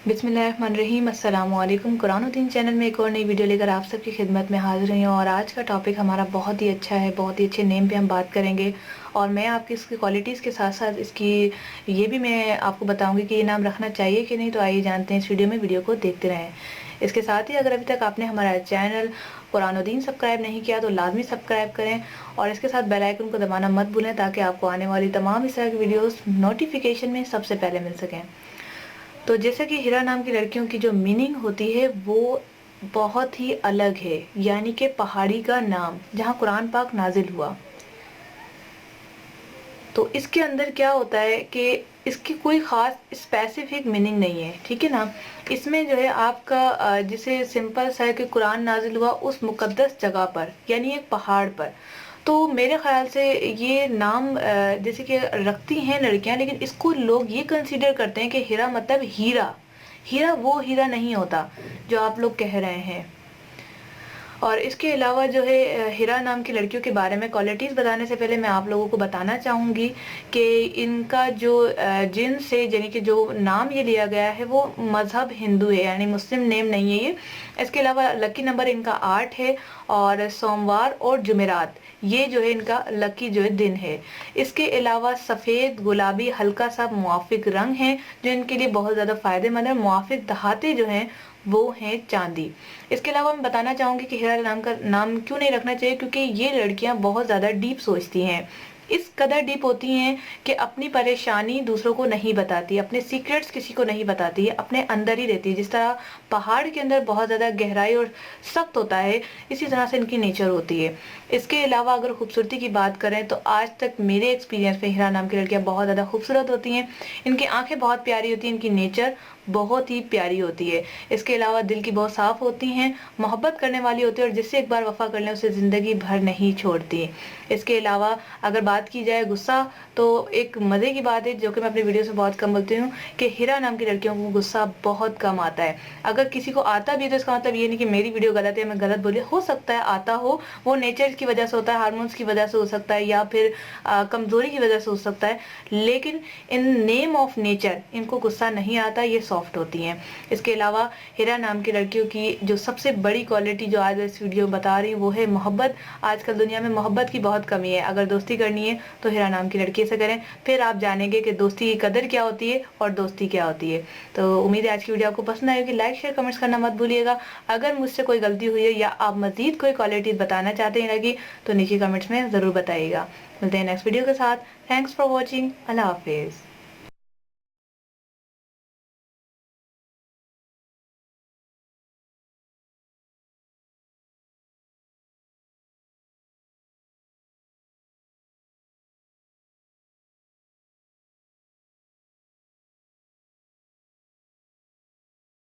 बिस्मिल्लाहिर्रहमानिर्रहीम अस्सलामुअलैकुम। कुरानुद्दीन चैनल में एक और नई वीडियो लेकर आप सबकी खिदमत में हाजिर हुई हूँ और आज का टॉपिक हमारा बहुत ही अच्छा है। बहुत ही अच्छे नेम पे हम बात करेंगे और मैं आपकी इसकी क्वालिटीज़ के साथ साथ इसकी ये भी मैं आपको बताऊंगी कि ये नाम रखना चाहिए कि नहीं। तो आइए जानते हैं इस वीडियो को देखते रहें। इसके साथ ही अगर अभी तक आपने हमारा चैनल कुरानुद्दीन सब्सक्राइब नहीं किया तो लाजमी सब्सक्राइब करें और इसके साथ बेल आइकन को दबाना मत भूलें ताकि आपको आने वाली तमाम इस तरह की वीडियोस नोटिफिकेशन में सबसे पहले मिल सकें। तो जैसे कि हिरा नाम की लड़कियों की जो मीनिंग होती है वो बहुत ही अलग है, यानी कि पहाड़ी का नाम जहाँ कुरान पाक नाजिल हुआ। तो इसके अंदर क्या होता है कि इसकी कोई ख़ास स्पेसिफिक मीनिंग नहीं है, ठीक है ना। इसमें जो है आपका जिसे सिंपल सा है कि कुरान नाजिल हुआ उस मुकद्दस जगह पर, यानी एक पहाड़ पर। तो मेरे ख्याल से ये नाम जैसे कि रखती हैं लड़कियां, लेकिन इसको लोग ये कंसीडर करते हैं कि हीरा मतलब हीरा। हीरा वो हीरा नहीं होता जो आप लोग कह रहे हैं। और इसके अलावा जो है हिरा नाम की लड़कियों के बारे में क्वालिटीज़ बताने से पहले मैं आप लोगों को बताना चाहूँगी कि इनका जो जिन्स है, यानी कि जो नाम ये लिया गया है वो मज़हब हिंदू है, यानी मुस्लिम नेम नहीं है ये। इसके अलावा लकी नंबर इनका 8 है और सोमवार और जुमेरात ये जो है इनका लकी जो है दिन है। इसके अलावा सफ़ेद गुलाबी हल्का सा मुआफिक रंग है जो इनके लिए बहुत ज़्यादा फ़ायदेमंद है। मुआफिक दहाते जो हैं वो हैं चांदी। इसके अलावा मैं बताना चाहूँगी कि हिरा नाम का नाम क्यों नहीं रखना चाहिए, क्योंकि ये लड़कियां बहुत ज़्यादा डीप सोचती हैं। इस कदर डीप होती हैं कि अपनी परेशानी दूसरों को नहीं बताती, अपने सीक्रेट्स किसी को नहीं बताती है, अपने अंदर ही रहती है। जिस तरह पहाड़ के अंदर बहुत ज़्यादा गहराई और सख्त होता है, इसी तरह से इनकी नेचर होती है। इसके अलावा अगर खूबसूरती की बात करें तो आज तक मेरे एक्सपीरियंस में हिरा नाम की लड़कियां बहुत ज़्यादा खूबसूरत होती हैं। इनकी आंखें बहुत प्यारी होती हैं, इनकी नेचर बहुत ही प्यारी होती है। इसके अलावा दिल की बहुत साफ होती हैं, मोहब्बत करने वाली होती है और जिससे एक बार वफा कर लें उसे ज़िंदगी भर नहीं छोड़ती। इसके अलावा अगर बात की जाए गुस्सा, तो एक मज़े की बात है जो कि मैं अपने वीडियो में बहुत कम बोलती हूँ कि हिरा नाम की लड़कियों को गुस्सा बहुत कम आता है। अगर किसी को आता भी है तो इसका मतलब ये नहीं कि मेरी वीडियो गलत है, मैं गलत बोली। हो सकता है आता हो, वो नेचर की वजह से होता है, हार्मोन्स की वजह से हो सकता है या फिर कमज़ोरी की वजह से हो सकता है, लेकिन इन नेम ऑफ नेचर इनको गुस्सा नहीं आता, ये सॉफ्ट होती हैं। इसके अलावा हिरा नाम की लड़कियों की जो सबसे बड़ी क्वालिटी जो आज इस वीडियो में बता रही हूँ वो है मोहब्बत। आजकल दुनिया में मोहब्बत की बहुत कमी है। अगर दोस्ती करनी है तो हिरा नाम की लड़की से करें, फिर आप जानेंगे कि दोस्ती की कदर क्या होती है और दोस्ती क्या होती है। तो उम्मीद है आज की वीडियो आपको पसंद आई होगी। लाइक शेयर कमेंट्स करना मत भूलिएगा। अगर मुझसे कोई गलती हुई है या आप मजीद कोई क्वालिटी बताना चाहते हैं लगी तो नीचे कमेंट्स में ज़रूर बताइएगा। मिलते हैं नेक्स्ट वीडियो के साथ। Thanks for watching. अल्लाह हाफिज़।